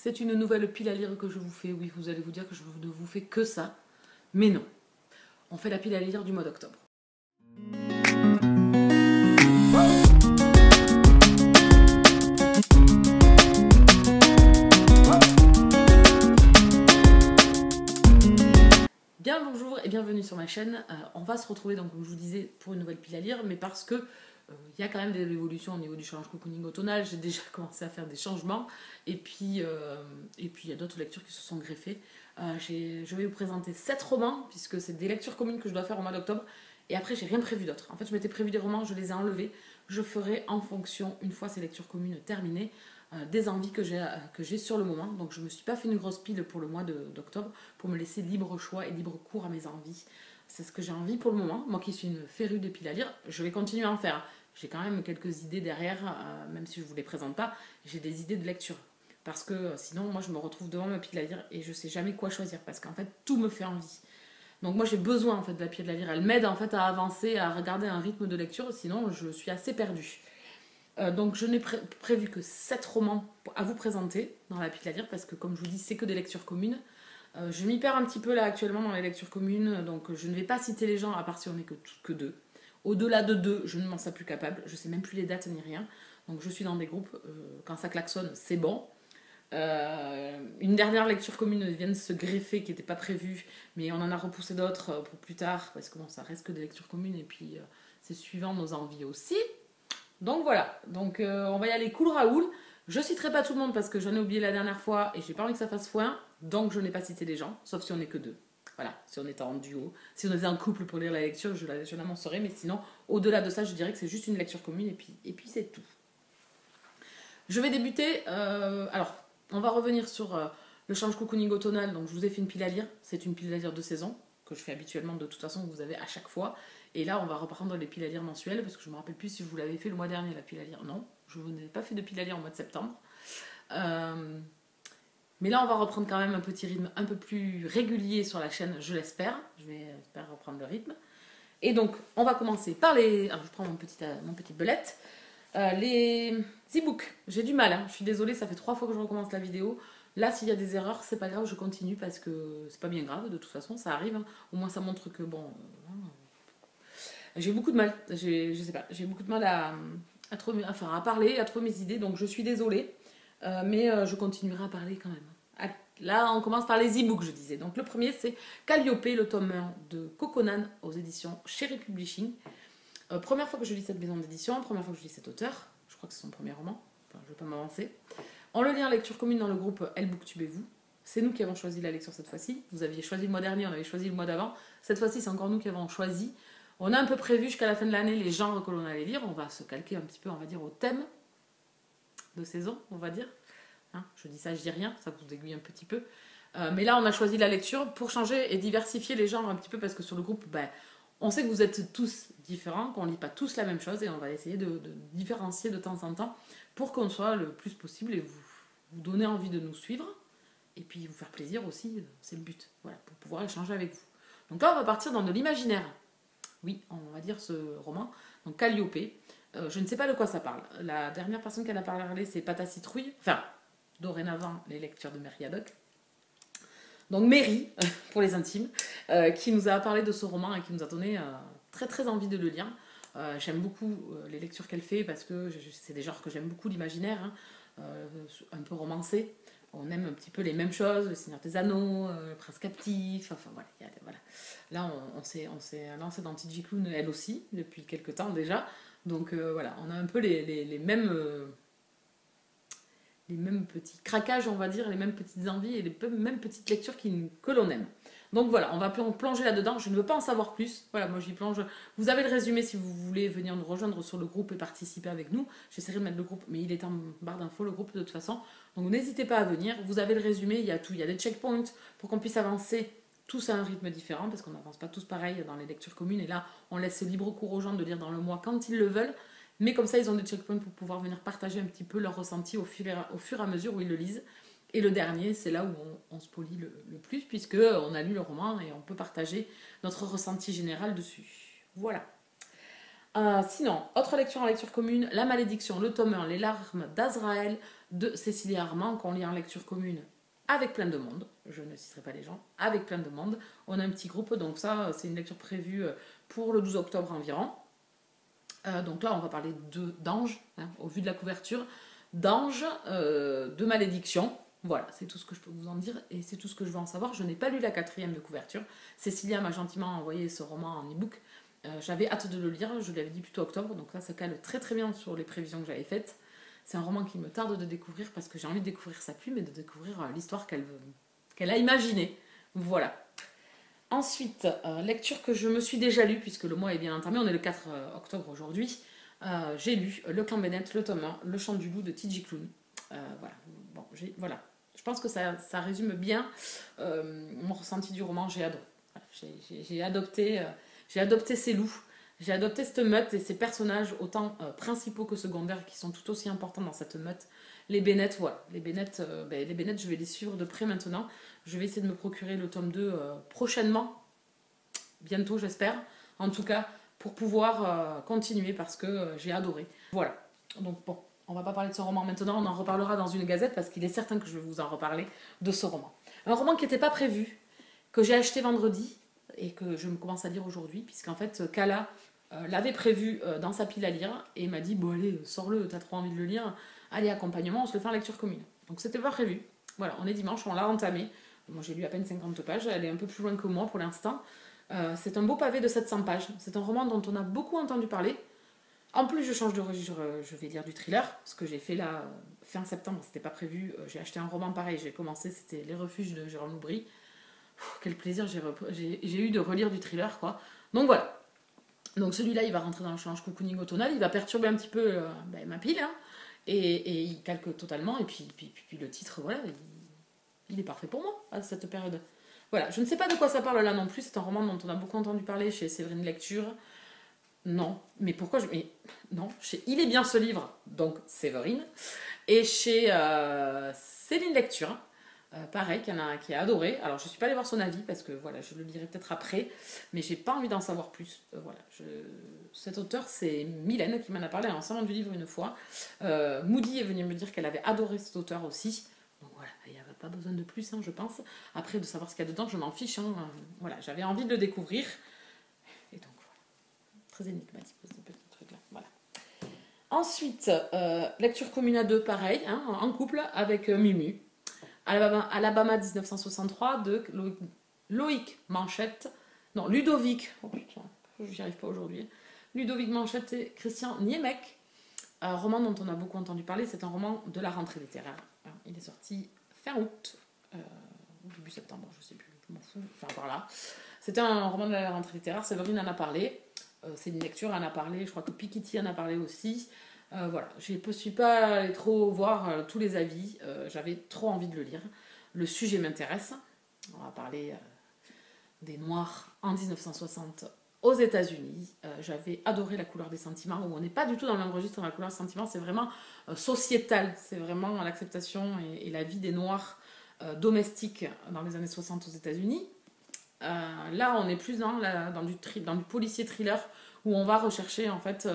C'est une nouvelle pile à lire que je vous fais. Oui, vous allez vous dire que je ne vous fais que ça. Mais non. On fait la pile à lire du mois d'octobre. Bien bonjour et bienvenue sur ma chaîne. On va se retrouver donc comme je vous disais pour une nouvelle pile à lire, mais parce que il y a quand même des évolutions au niveau du challenge cocooning automnal. J'ai déjà commencé à faire des changements et puis il y a d'autres lectures qui se sont greffées. Je vais vous présenter 7 romans puisque c'est des lectures communes que je dois faire au mois d'octobre et après j'ai rien prévu d'autre. En fait je m'étais prévu des romans, je les ai enlevés. Je ferai en fonction, une fois ces lectures communes terminées, des envies que j'ai sur le moment. Donc je ne me suis pas fait une grosse pile pour le mois d'octobre pour me laisser libre choix et libre cours à mes envies. C'est ce que j'ai envie pour le moment. Moi qui suis une férue de piles à lire, je vais continuer à en faire. J'ai quand même quelques idées derrière, même si je ne vous les présente pas, j'ai des idées de lecture. Parce que sinon, moi je me retrouve devant ma pile à lire et je ne sais jamais quoi choisir parce qu'en fait tout me fait envie. Donc moi j'ai besoin en fait de la pile à lire. Elle m'aide en fait à avancer, à regarder un rythme de lecture, sinon je suis assez perdue. Donc je n'ai prévu que 7 romans à vous présenter dans la pile à lire parce que comme je vous dis, c'est que des lectures communes. Je m'y perds un petit peu là actuellement dans les lectures communes, donc je ne vais pas citer les gens à part si on n'est que 2. Au-delà de 2, je ne m'en sais plus capable, je ne sais même plus les dates ni rien. Donc je suis dans des groupes, quand ça klaxonne, c'est bon. Une dernière lecture commune vient de se greffer qui n'était pas prévue, mais on en a repoussé d'autres pour plus tard, parce que bon, ça reste que des lectures communes, et puis c'est suivant nos envies aussi. Donc voilà, donc on va y aller cool Raoul. Je citerai pas tout le monde parce que j'en ai oublié la dernière fois et j'ai pas envie que ça fasse foin, donc je n'ai pas cité les gens, sauf si on n'est que 2. Voilà, si on était en duo. Si on était en couple pour lire la lecture, je l'annoncerai, mais sinon, au-delà de ça, je dirais que c'est juste une lecture commune et puis c'est tout. Je vais débuter. Alors, on va revenir sur le challenge cocooning automnal. Donc, je vous ai fait une pile à lire. C'est une pile à lire de saison que je fais habituellement de toute façon, que vous avez à chaque fois. Et là, on va reprendre les piles à lire mensuelles parce que je ne me rappelle plus si je vous l'avais fait le mois dernier, la pile à lire. Non, je vous n'ai pas fait de pile à lire au mois de septembre. Mais là, on va reprendre quand même un petit rythme un peu plus régulier sur la chaîne, je l'espère. Je vais espérer reprendre le rythme. Et donc, on va commencer par les... Alors, je prends mon petite belette. Les e-books, j'ai du mal, hein. Je suis désolée, ça fait 3 fois que je recommence la vidéo. Là, s'il y a des erreurs, c'est pas grave, je continue parce que c'est pas bien grave, de toute façon, ça arrive. Hein. Au moins, ça montre que, bon... j'ai beaucoup de mal, je sais pas, j'ai beaucoup de mal à parler, à trouver mes idées, donc je suis désolée. Mais je continuerai à parler quand même. Là, on commence par les e-books, je disais. Donc, le premier, c'est Calliope, le tome 1 de Coconan aux éditions Cherry Publishing. Première fois que je lis cette maison d'édition, première fois que je lis cet auteur. Je crois que c'est son premier roman. Enfin, je ne vais pas m'avancer. On le lit en lecture commune dans le groupe Elle Booktubez-vous. C'est nous qui avons choisi la lecture cette fois-ci. Vous aviez choisi le mois dernier, on avait choisi le mois d'avant. Cette fois-ci, c'est encore nous qui avons choisi. On a un peu prévu jusqu'à la fin de l'année les genres que l'on allait lire. On va se calquer un petit peu, on va dire, au thème de saison, on va dire. Hein, je dis ça, je dis rien, ça vous aiguille un petit peu. Mais là, on a choisi la lecture pour changer et diversifier les genres un petit peu parce que sur le groupe, on sait que vous êtes tous différents, qu'on ne lit pas tous la même chose et on va essayer de différencier de temps en temps pour qu'on soit le plus possible et vous donner envie de nous suivre et puis vous faire plaisir aussi, c'est le but, voilà, pour pouvoir échanger avec vous. Donc là, on va partir dans de l'imaginaire. Oui, on va dire ce roman, donc Calliope. Je ne sais pas de quoi ça parle. La dernière personne qui en a parlé, c'est Pâte à Citrouille. Enfin, dorénavant, les lectures de Mary Haddock. Donc Mary, pour les intimes, qui nous a parlé de ce roman et qui nous a donné très très envie de le lire. J'aime beaucoup les lectures qu'elle fait parce que c'est des genres que j'aime beaucoup, l'imaginaire, hein, un peu romancé. On aime un petit peu les mêmes choses, le Seigneur des Anneaux, le Prince Captif, enfin voilà. Voilà. Là, on s'est lancé dans T.J. Klune, elle aussi, depuis quelques temps déjà. Donc voilà, on a un peu les mêmes petits craquages, on va dire, les mêmes petites envies et les mêmes petites lectures que l'on aime. Donc voilà, on va plonger là-dedans. Je ne veux pas en savoir plus. Voilà, moi j'y plonge. Vous avez le résumé si vous voulez venir nous rejoindre sur le groupe et participer avec nous. J'essaierai de mettre le groupe, mais il est en barre d'infos, le groupe de toute façon. Donc n'hésitez pas à venir. Vous avez le résumé, il y a tout. Il y a des checkpoints pour qu'on puisse avancer tous à un rythme différent parce qu'on n'avance pas tous pareil dans les lectures communes. Et là, on laisse libre cours aux gens de lire dans le mois quand ils le veulent. Mais comme ça, ils ont des checkpoints pour pouvoir venir partager un petit peu leur ressenti au fur et à mesure où ils le lisent. Et le dernier, c'est là où on se polie le plus, puisqu'on a lu le roman et on peut partager notre ressenti général dessus. Voilà. Sinon, autre lecture en lecture commune, La Malédiction, le tome 1, Les larmes d'Azraël de Cécilie Armand, qu'on lit en lecture commune avec plein de monde. Je ne citerai pas les gens, avec plein de monde. On a un petit groupe, donc ça, c'est une lecture prévue pour le 12 octobre environ. Donc là, on va parler d'anges, hein, au vu de la couverture, d'anges, de malédiction. Voilà, c'est tout ce que je peux vous en dire et c'est tout ce que je veux en savoir. Je n'ai pas lu la 4e de couverture. Cécilia m'a gentiment envoyé ce roman en e-book. J'avais hâte de le lire, je lui avais dit plutôt octobre, donc là ça cale très très bien sur les prévisions que j'avais faites. C'est un roman qui me tarde de découvrir parce que j'ai envie de découvrir sa plume et de découvrir l'histoire qu'elle a imaginée. Voilà. Ensuite, lecture que je me suis déjà lue, puisque le mois est bien entamé, on est le 4 octobre aujourd'hui. J'ai lu Le Clan Bennett, le tome 1, Le Chant du Loup de T.J. Klune. Voilà. Bon, voilà. Je pense que ça résume bien mon ressenti du roman. J'ai adoré. Voilà, j'ai adopté ces loups. J'ai adopté cette meute et ces personnages, autant principaux que secondaires, qui sont tout aussi importants dans cette meute. Les Bennett, voilà. Les Bennett, je vais les suivre de près maintenant. Je vais essayer de me procurer le tome 2 prochainement. Bientôt, j'espère. En tout cas, pour pouvoir continuer parce que j'ai adoré. Voilà. Donc bon, on va pas parler de ce roman maintenant. On en reparlera dans une gazette parce qu'il est certain que je vais vous en reparler de ce roman. Un roman qui n'était pas prévu, que j'ai acheté vendredi et que je me commence à lire aujourd'hui, puisqu'en fait, Kala l'avait prévu dans sa pile à lire et m'a dit bon allez, sors-le, t'as trop envie de le lire, allez, accompagnement, on se le fait en lecture commune. Donc c'était pas prévu. Voilà, on est dimanche, on l'a entamé. Moi j'ai lu à peine 50 pages, elle est un peu plus loin que moi pour l'instant. C'est un beau pavé de 700 pages. C'est un roman dont on a beaucoup entendu parler. En plus, je change de registre, je vais lire du thriller. Ce que j'ai fait là, fin septembre, c'était pas prévu. J'ai acheté un roman pareil, j'ai commencé, c'était Les Refuges de Jérôme Loubry. Quel plaisir j'ai eu de relire du thriller, quoi. Donc voilà. Donc celui-là, il va rentrer dans le challenge cocooning automnal, il va perturber un petit peu ma pile, hein, et il calque totalement. Et puis le titre, voilà, il est parfait pour moi à cette période. Voilà, je ne sais pas de quoi ça parle là non plus. C'est un roman dont on a beaucoup entendu parler chez Séverine Lecture. Non, mais pourquoi non, chez Il est bien ce livre, donc Séverine, et chez Céline Lecture, pareil, qui a adoré. Alors je suis pas allée voir son avis parce que voilà, je le lirai peut-être après, mais j'ai pas envie d'en savoir plus. Voilà, cet auteur, c'est Mylène qui m'en a parlé en salon du livre une fois. Moody est venue me dire qu'elle avait adoré cet auteur aussi. Donc voilà, il n'y avait pas besoin de plus, hein, je pense. Après, de savoir ce qu'il y a dedans, je m'en fiche. Hein. Voilà, j'avais envie de le découvrir. Et donc voilà, très énigmatique ce petit truc-là. Voilà. Ensuite, lecture commune à deux, pareil, hein, en couple avec Mumu. Alabama 1963 de Loïc Manchette. Non, Ludovic. Oh putain, j'y arrive pas aujourd'hui. Ludovic Manchette et Christian Niemek. Un roman dont on a beaucoup entendu parler, c'est un roman de la rentrée littéraire. Il est sorti fin août, début septembre, je sais plus, je m'en fous, enfin par là. C'était un roman de la rentrée littéraire, Séverine en a parlé, c'est une lecture, en a parlé, je crois que Piketty en a parlé aussi. Voilà, je ne suis pas allée trop voir tous les avis, j'avais trop envie de le lire. Le sujet m'intéresse, on va parler des Noirs en 1960 aux États-Unis. J'avais adoré La couleur des sentiments, où on n'est pas du tout dans le même registre. La couleur des sentiments, c'est vraiment sociétal, c'est vraiment l'acceptation et la vie des Noirs domestiques dans les années 60 aux États-Unis. Là, on est plus dans du policier thriller, où on va rechercher en fait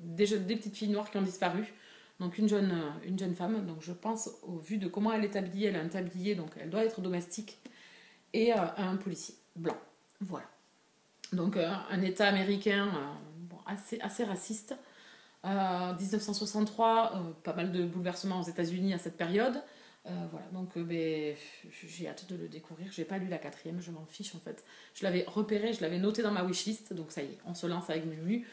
des petites filles noires qui ont disparu. Donc une jeune femme, donc je pense au vu de comment elle est habillée, elle a un tablier, donc elle doit être domestique, et un policier blanc. Voilà. Donc un État américain assez raciste. 1963, pas mal de bouleversements aux États-Unis à cette période. Voilà, donc j'ai hâte de le découvrir. J'ai pas lu la 4e, je m'en fiche en fait. Je l'avais repéré, je l'avais noté dans ma wishlist, donc ça y est, on se lance avec Mumu.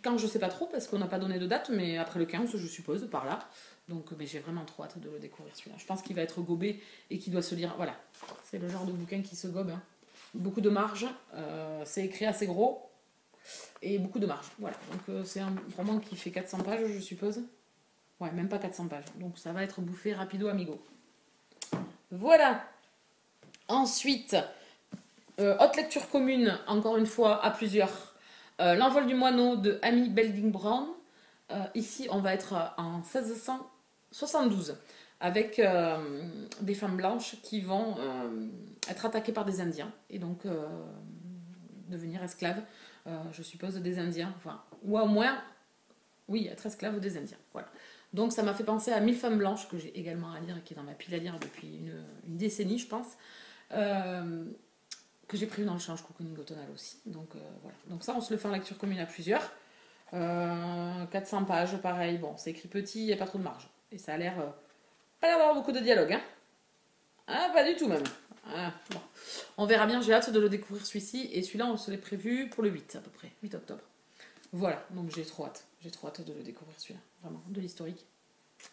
Quand je sais pas trop, parce qu'on n'a pas donné de date, mais après le 15, je suppose, par là. Donc j'ai vraiment trop hâte de le découvrir celui-là. Je pense qu'il va être gobé et qu'il doit se lire. Voilà, c'est le genre de bouquin qui se gobe. Hein. Beaucoup de marge, c'est écrit assez gros et beaucoup de marge. Voilà, donc c'est un roman qui fait 400 pages, je suppose. Ouais, même pas 400 pages. Donc ça va être bouffé rapido amigo. Voilà. Ensuite, haute lecture commune, encore une fois, à plusieurs. L'envol du moineau de Amy Belding Brown. Ici, on va être en 1672 avec des femmes blanches qui vont être attaquées par des Indiens et donc devenir esclaves je suppose des Indiens, enfin, ou au moins, oui, être esclave des Indiens, voilà. Donc ça m'a fait penser à 1000 femmes blanches, que j'ai également à lire, et qui est dans ma pile à lire depuis une décennie, je pense, que j'ai prévu dans le change cocooning automnal aussi. Donc voilà. Donc ça, on se le fait en lecture commune à plusieurs. 400 pages, pareil. Bon, c'est écrit petit, il n'y a pas trop de marge. Et ça a l'air pas d'avoir beaucoup de dialogue, hein. Ah, pas du tout même. Ah, bon. On verra bien, j'ai hâte de le découvrir celui-ci. Et celui-là, on se l'est prévu pour le 8 à peu près, 8 octobre. Voilà, donc j'ai trop hâte. J'ai trop hâte de le découvrir celui-là. Vraiment, de l'historique.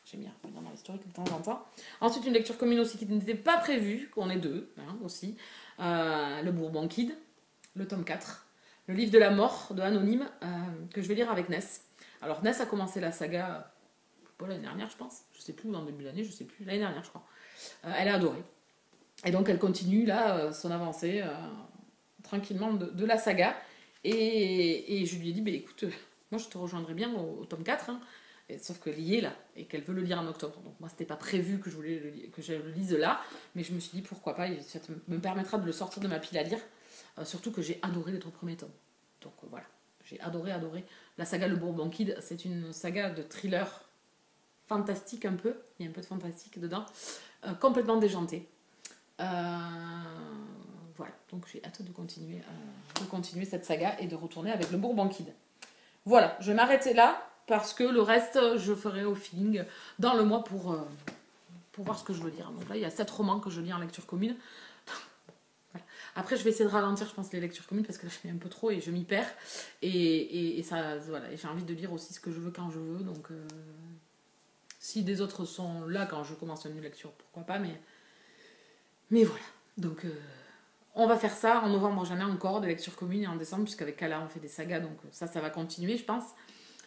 J'aime bien revenir dans l'historique de temps en temps. Ensuite, une lecture commune aussi qui n'était pas prévue, qu'on est deux, hein, aussi. Le Bourbon Kid, le tome 4. Le livre de la mort de Anonyme, que je vais lire avec Ness. Alors, Ness a commencé la saga, pas l'année dernière, je pense. Je sais plus, ou dans le début de l'année, je sais plus. L'année dernière, je crois. Elle a adoré. Et donc, elle continue, là, son avancée, tranquillement, de la saga. Et je lui ai dit, bah, écoute, moi, je te rejoindrai bien au tome 4, hein. Sauf que l'y est là, et qu'elle veut le lire en octobre. Donc moi, c'était pas prévu que je le lise là, mais je me suis dit, pourquoi pas, ça me permettra de le sortir de ma pile à lire. Surtout que j'ai adoré les 3 premiers tomes. Donc voilà, j'ai adoré. La saga Le Bourbon Kid, c'est une saga de thriller fantastique un peu, il y a un peu de fantastique dedans, complètement déjantée. Voilà, donc j'ai hâte de continuer cette saga et de retourner avec Le Bourbon Kid. Voilà, je vais m'arrêter là, parce que le reste, je ferai au feeling dans le mois pour voir ce que je veux lire. Donc là, il y a 7 romans que je lis en lecture commune. Voilà. Après, je vais essayer de ralentir, je pense, les lectures communes, parce que là, je fais un peu trop et je m'y perds. Et ça, voilà, j'ai envie de lire aussi ce que je veux quand je veux. Donc, si des autres sont là quand je commence une lecture, pourquoi pas, mais voilà. Donc, on va faire ça. En novembre, j'en ai encore de lectures communes, et en décembre, puisqu'avec Kala, on fait des sagas. Donc ça va continuer, je pense.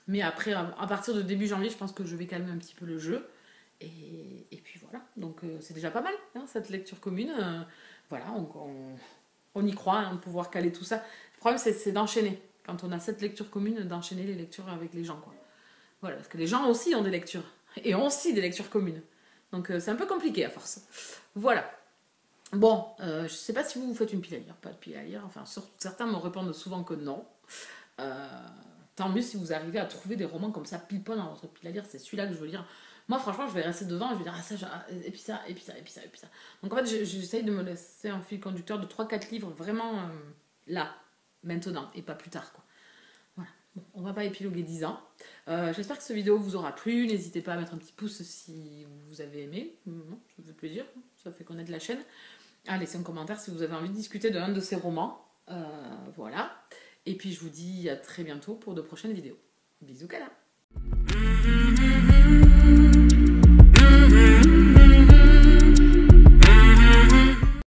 Mais après, à partir de début janvier, je pense que je vais calmer un petit peu le jeu. Et puis voilà. Donc c'est déjà pas mal, hein, cette lecture commune. Voilà, on y croit, hein, de pouvoir caler tout ça. Le problème, c'est d'enchaîner. Quand on a cette lecture commune, d'enchaîner les lectures avec les gens, quoi. Voilà, parce que les gens aussi ont des lectures. Et ont aussi des lectures communes. Donc c'est un peu compliqué à force. Voilà. Bon, je sais pas si vous faites une pile à lire, pas de pile à lire. Enfin, certains me répondent souvent que non. Tant mieux si vous arrivez à trouver des romans comme ça, pile poil dans votre pile à lire, c'est celui-là que je veux lire. Moi, franchement, je vais rester devant et je vais dire, ah ça, et puis ça, et puis ça, et puis ça, et puis ça. Donc en fait, j'essaye de me laisser un fil conducteur de 3-4 livres vraiment là, maintenant, et pas plus tard, quoi. Voilà. Bon, on va pas épiloguer 10 ans. J'espère que cette vidéo vous aura plu. N'hésitez pas à mettre un petit pouce si vous avez aimé. Non, ça me fait plaisir, ça fait connaître la chaîne. Laissez un commentaire si vous avez envie de discuter d'un de ces romans. Voilà. Et puis je vous dis à très bientôt pour de prochaines vidéos. Bisous Kala.